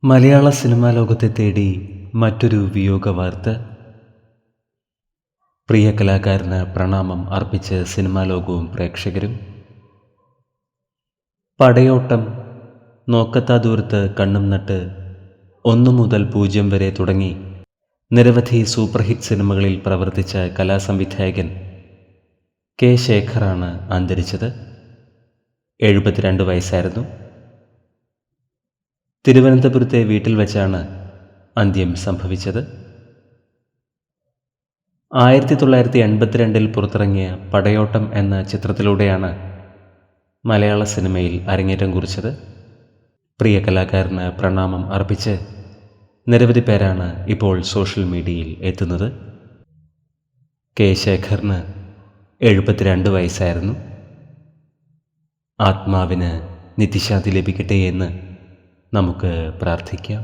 മലയാള cinema ലോകത്തെ തേടി മറ്റൊരു വിയോഗ വാർത്ത. പ്രിയ കലാകാരന് പ്രണാമം അർപ്പിച്ച് സിനിമാ ലോകവും പ്രേക്ഷകരും. പടയോട്ടം, നോക്കത്താ ദൂരത്ത് കണ്ണും നട്ട്, 1 മുതൽ 0 വരെ തുടങ്ങി നിരവധി സൂപ്പർ ഹിറ്റ് സിനിമകളിൽ പ്രവർത്തിച്ച കലാസംവിധായകൻ കെ. ശേഖറാണ് അന്തരിച്ചത്. 72 വയസ്സായിരുന്നു. തിരുവനന്തപുരത്തെ വീട്ടിൽ വച്ചാണ് അന്ത്യം സംഭവിച്ചത്. 1982 പുറത്തിറങ്ങിയ പടയോട്ടം എന്ന ചിത്രത്തിലൂടെയാണ് മലയാള സിനിമയിൽ അരങ്ങേറ്റം കുറിച്ചത്. പ്രിയ കലാകാരന് പ്രണാമം അർപ്പിച്ച് നിരവധി പേരാണ് ഇപ്പോൾ സോഷ്യൽ മീഡിയയിൽ എത്തുന്നത്. കെ. ശേഖറിന് 72 വയസ്സായിരുന്നു. ആത്മാവിന് നിത്യശാന്തി ലഭിക്കട്ടെ എന്ന് നമുക്ക് പ്രാർത്ഥിക്കാം.